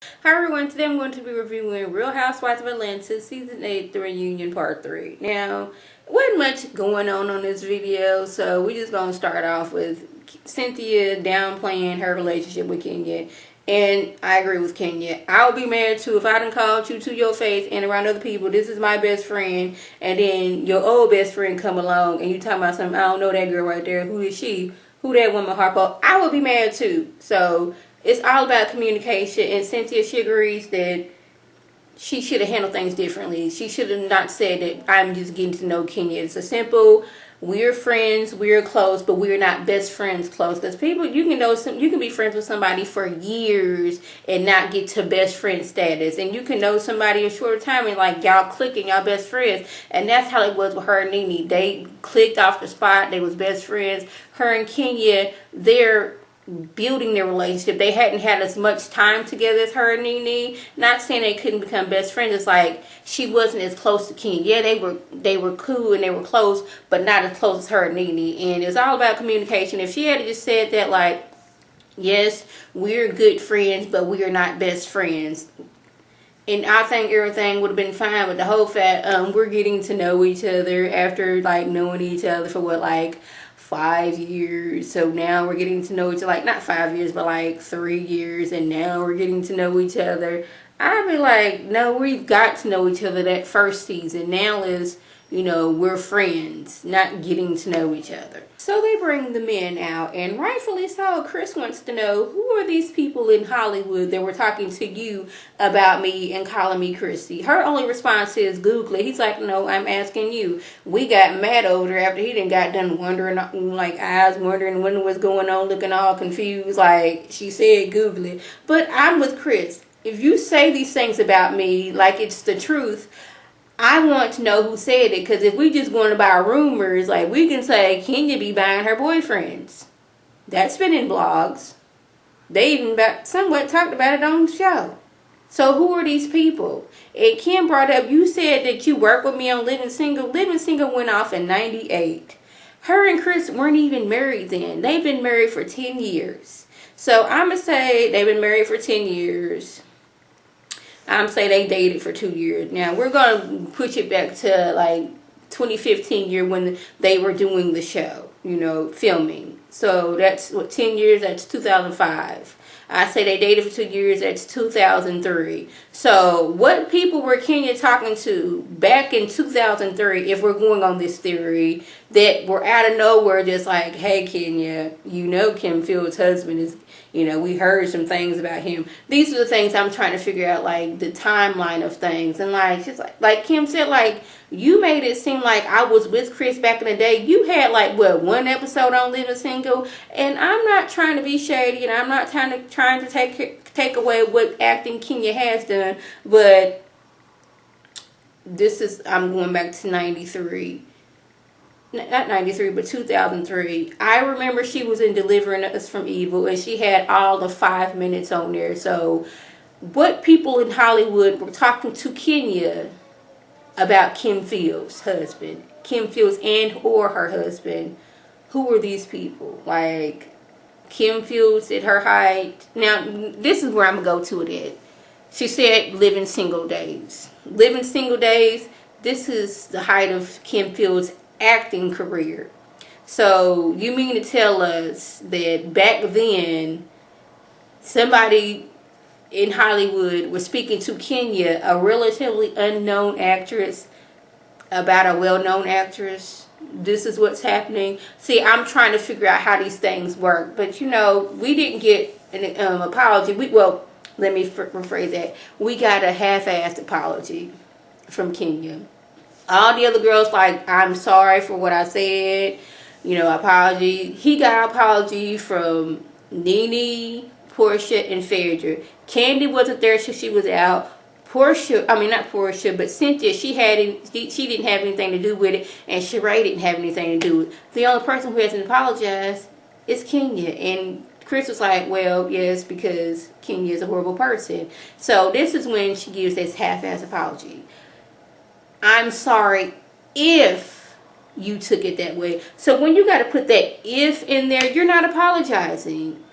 Hi everyone, today I'm going to be reviewing Real Housewives of Atlanta Season 8, The Reunion Part 3. Now, wasn't much going on this video, so we're just going to start off with Cynthia downplaying her relationship with Kenya. And I agree with Kenya. I would be mad too if I done called you to your face and around other people, this is my best friend, and then your old best friend come along and you talking about something, I don't know that girl right there, who is she? Who that woman, Harpo? I would be mad too. So it's all about communication, and Cynthia, she agrees that she should have handled things differently. She should have not said that I'm just getting to know Kenya. It's a simple, we're friends, we're close, but we're not best friends close. Because people, you can know some, you can be friends with somebody for years and not get to best friend status, and you can know somebody a short time and like y'all click and y'all best friends. And that's how it was with her and Nene. They clicked off the spot. They was best friends. Her and Kenya, they're building their relationship. They hadn't had as much time together as her and Nene. Not saying they couldn't become best friends. It's like she wasn't as close to Kenya. Yeah, they were cool and they were close, but not as close as her and Nene. And it's all about communication. If she had just said that, like, yes, we're good friends, but we are not best friends, and I think everything would have been fine. With the whole fact we're getting to know each other after like knowing each other for what, like 5 years. So now we're getting to know each other, like not 5 years but like 3 years, and now we're getting to know each other. I'd be like, no, we've got to know each other that first season. Now is, we're friends, not getting to know each other. So they bring the men out, and rightfully so. Chris wants to know, who are these people in Hollywood that were talking to you about me and calling me Chrissy? Her only response is Google it. He's like, no, I'm asking you. We got mad over there after he done got done wondering, like eyes wondering what was going on, looking all confused. Like she said, Google it. But I'm with Chris. If you say these things about me like it's the truth, I want to know who said it, because if we just going about rumors, like we can say Kenya be buying her boyfriends. That's been in blogs. They even somewhat talked about it on the show. So who are these people? And Kim brought up, you said that you work with me on Living Single. Living Single went off in 98. Her and Chris weren't even married then. They've been married for 10 years. So I'm going to say they've been married for 10 years. I'm say they dated for 2 years. Now we're gonna push it back to like 2015 year when they were doing the show, filming. So that's what, 10 years. That's 2005. I say they dated for 2 years. That's 2003. So what people were Kenya talking to back in 2003, if we're going on this theory, that were out of nowhere, just like, hey Kenya, Kim Field's husband is, we heard some things about him. These are the things I'm trying to figure out, like the timeline of things. And like, just like Kim said, like, you made it seem like I was with Chris back in the day. You had like what, one episode on Living Single, and I'm not trying to be shady, and I'm not trying to take away what acting Kenya has done, but I'm going back to 93. Not 93, but 2003. I remember she was in Delivering Us from Evil, and she had all the 5 minutes on there. So what people in Hollywood were talking to Kenya about Kim Fields' husband, Kim Fields and or her husband, who were these people? Like, Kim Fields at her height. Now, this is where I'm going to go to it at. She said Living Single days. Living Single days, this is the height of Kim Fields' acting career. So you mean to tell us that back then somebody in Hollywood was speaking to Kenya, a relatively unknown actress, about a well-known actress? This is what's happening. See, I'm trying to figure out how these things work, but we didn't get an apology. Let me rephrase that. We got a half-assed apology from Kenya. All the other girls, like, I'm sorry for what I said, apology. He got an apology from Nene, Portia, and Phaedra. Kandi wasn't there, so she was out. Not Portia, but Cynthia, she didn't have anything to do with it, and Sheree didn't have anything to do with it. The only person who hasn't apologized is Kenya, and Chris was like, well, yes, because Kenya is a horrible person. So this is when she gives this half-ass apology. I'm sorry if you took it that way. So when you got to put that if in there, you're not apologizing.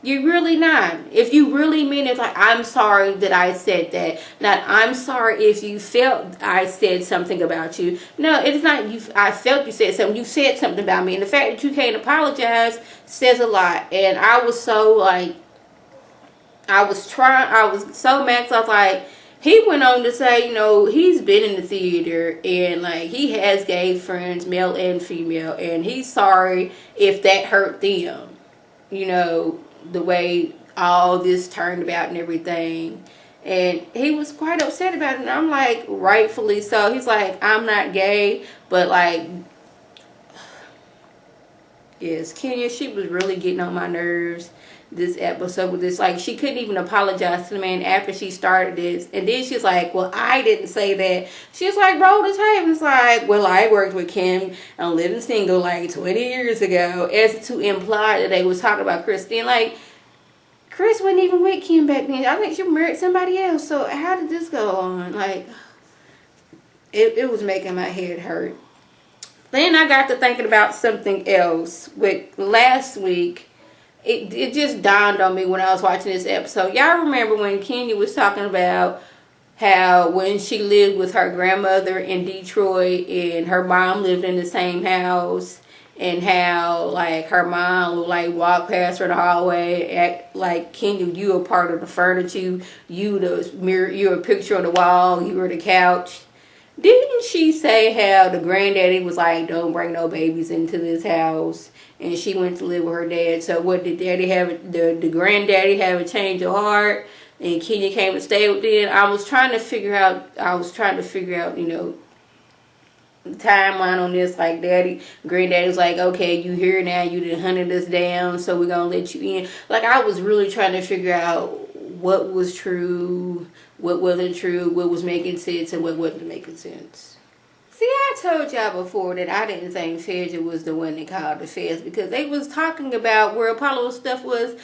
You're really not. If you really mean it, like, I'm sorry that I said that. Not, I'm sorry if you felt I said something about you. No, it's not you. I felt you said something. You said something about me. And the fact that you can't apologize says a lot. And I was so, like, I was so mad 'cause I was like, he went on to say, you know, he's been in the theater and, like, he has gay friends, male and female. And he's sorry if that hurt them. You know, the way all this turned about and everything. And he was quite upset about it. And I'm like, rightfully so. He's like, I'm not gay, but, like, yes, Kenya, she was really getting on my nerves this episode with this. Like, she couldn't even apologize to the man after she started this. And then she's like, well, I didn't say that. She's like, roll the tape. It's like, well, I worked with Kim on Living Single like 20 years ago, as to imply that they was talking about Christine. Like, Chris wasn't even with Kim back then. I think she married somebody else. So how did this go on? Like, it was making my head hurt. Then I got to thinking about something else. With last week, it just dawned on me when I was watching this episode. Y'all remember when Kenya was talking about how when she lived with her grandmother in Detroit and her mom lived in the same house, and how, like, her mom would, like, walk past her in the hallway, act like, Kenya, you a part of the furniture, you the mirror, you a picture on the wall, you were the couch. Didn't she say how the granddaddy was like, don't bring no babies into this house, and she went to live with her dad? So what, did daddy have, the granddaddy have a change of heart, and Kenya came and stayed with them? I was trying to figure out, you know, timeline on this. Like, granddaddy was like, okay, you here now, you done hunted us down, so we're gonna let you in. Like, I was really trying to figure out what was true, what wasn't true, what was making sense, and what wasn't making sense. See, I told y'all before that I didn't think Phaedra was the one that called the feds, because they was talking about where Apollo's stuff was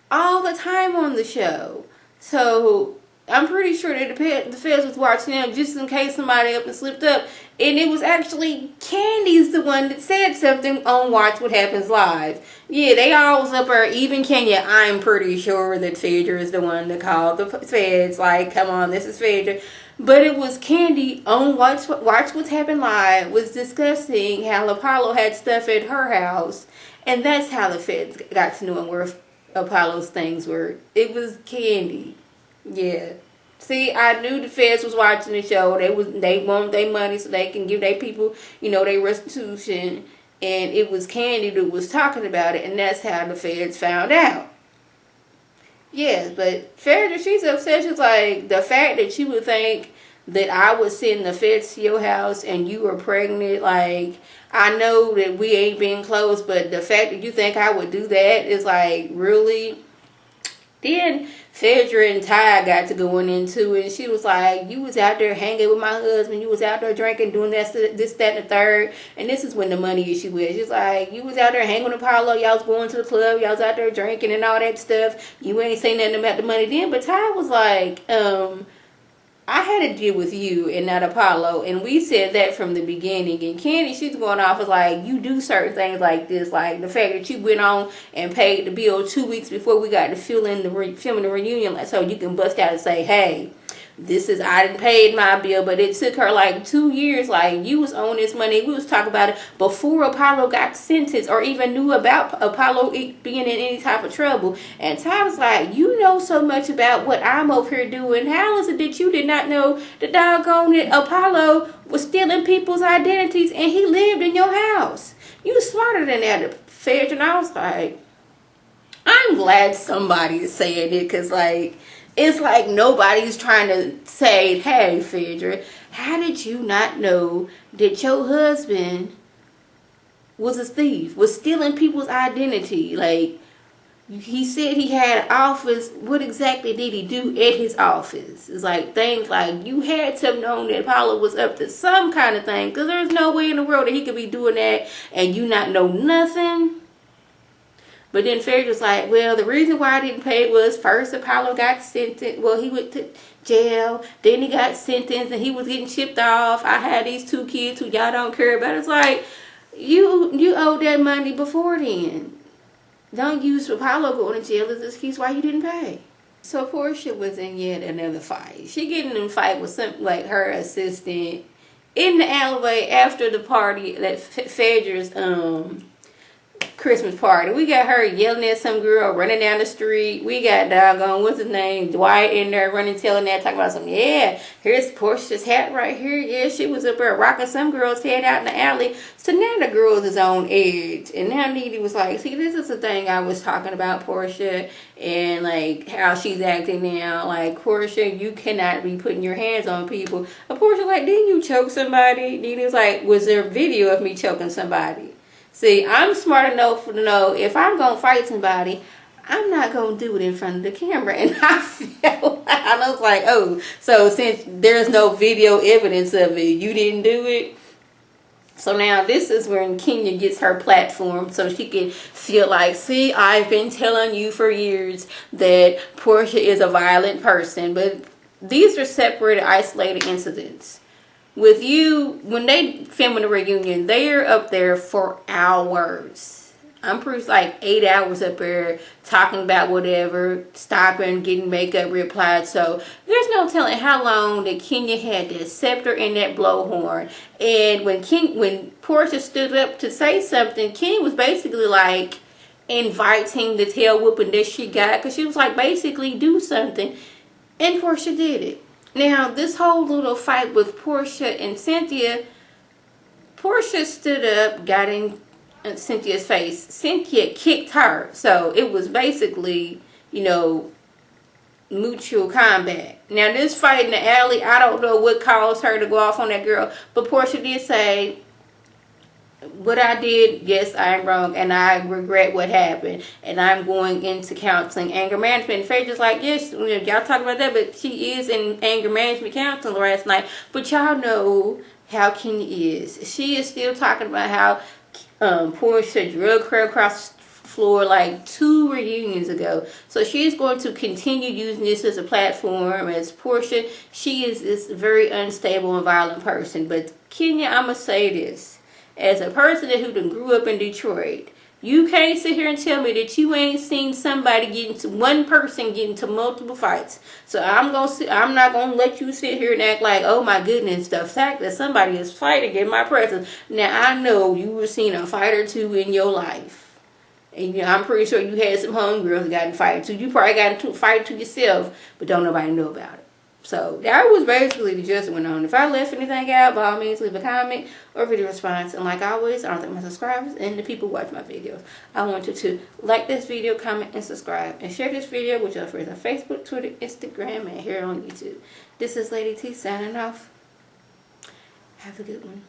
all the time on the show. So I'm pretty sure that the feds was watching them just in case somebody up and slipped up. And it was actually KANDI'S the one that said something on Watch What Happens Live. Yeah, they all was up there, even Kenya. I'm pretty sure that Phaedra is the one that called the feds. Like, come on, this is Phaedra. But it was KANDI on Watch What's Happened Live was discussing how Apollo had stuff at her house. And that's how the feds got to know where Apollo's things were. It was KANDI. Yeah. See, I knew the feds was watching the show. They want their money so they can give their people, you know, their restitution. And it was KANDI that was talking about it, and that's how the feds found out. Yes, but Phaedra, she's upset. She's like, the fact that you would think that I would send the feds to your house and you were pregnant, like, I know that we ain't been close, but the fact that you think I would do that is like, really? Then Phaedra and Ty got to going into it, and she was like, you was out there hanging with my husband, you was out there drinking, doing this, that, and the third, and this is when the money issue is. She's like, you was out there hanging with Apollo, y'all was going to the club, y'all was out there drinking and all that stuff, you ain't saying nothing about the money then. But Ty was like, I had to deal with you and not Apollo, and we said that from the beginning. And KANDI, she's going off as like, you do certain things like this, like the fact that you went on and paid the bill 2 weeks before we got to filming the reunion, like, so you can bust out and say, hey, I didn't pay my bill, but it took her like 2 years. Like, you was on this money. We was talking about it before Apollo got sentenced or even knew about Apollo being in any type of trouble. And Ty was like, you know so much about what I'm over here doing. How is it that you did not know the doggone it Apollo was stealing people's identities and he lived in your house? You smarter than that, Phaedra. And I was like, I'm glad somebody is saying it, because, like, it's like nobody's trying to say, hey, Phaedra, how did you not know that your husband was a thief, was stealing people's identity? Like, he said he had an office. What exactly did he do at his office? It's like things like, you had to have known that Apollo was up to some kind of thing, because there's no way in the world that he could be doing that and you not know nothing. But then Phaedra's like, well, the reason why I didn't pay was first Apollo got sentenced. Well, he went to jail. Then he got sentenced and he was getting shipped off. I had these 2 kids who y'all don't care about. It's like, you owed that money before then. don't use Apollo going to jail as an excuse why you didn't pay. So Portia was in yet another fight. She getting in a fight with some like her assistant in the alleyway after the party that Phaedra's Christmas party. We got her yelling at some girl running down the street. We got doggone, what's his name, Dwight in there running, telling that, talking about something. Yeah, here's Portia's hat right here. Yeah, she was up there rocking some girl's head out in the alley. So now the girl is on edge. And now Needy was like, see, this is the thing I was talking about, Portia, and like how she's acting now. Like, Portia, you cannot be putting your hands on people. But Portia like, didn't you choke somebody? Needy was like, was there a video of me choking somebody? See, I'm smart enough to know if I'm going to fight somebody, I'm not going to do it in front of the camera. And I was like, oh, so since there's no video evidence of it, you didn't do it? So now this is when Kenya gets her platform so she can feel like, see, I've been telling you for years that Portia is a violent person. But these are separate, isolated incidents. With you, when they filming the reunion, they're up there for hours. I'm pretty like 8 hours up there talking about whatever, stopping, getting makeup reapplied. So there's no telling how long that Kenya had that scepter and that blowhorn. And when Portia stood up to say something, Kenya was basically like inviting the tail whooping that she got, because she was like, basically do something, and Portia did it. Now, this whole little fight with Portia and Cynthia, Portia stood up, got in Cynthia's face. Cynthia kicked her. So it was basically, you know, mutual combat. Now, this fight in the alley, I don't know what caused her to go off on that girl. But Portia did say, what I did, yes, I'm wrong, and I regret what happened, and I'm going into counseling, anger management. Phaedra's like, yes, y'all talk about that, but she is in anger management counseling last night. But y'all know how Kenya is. She is still talking about how Portia drug her across the floor like 2 reunions ago. So she's going to continue using this as a platform. As Portia, she is this very unstable and violent person. But Kenya, I'm going to say this. As a person who grew up in Detroit, you can't sit here and tell me that you ain't seen somebody one person get into multiple fights. So I'm not gonna let you sit here and act like, oh my goodness, the fact that somebody is fighting in my presence. Now I know you were seen a fight or two in your life, and I'm pretty sure you had some homegirls that got in fight too. You probably got into a fight to yourself, but don't nobody know about it. So that was basically the gist went on. If I left anything out, by all means leave a comment or video response. And like always, I want to thank my subscribers and the people who watch my videos. I want you to like this video, comment, and subscribe. And share this video with your friends on Facebook, Twitter, Instagram, and here on YouTube. This is Lady T signing off. Have a good one.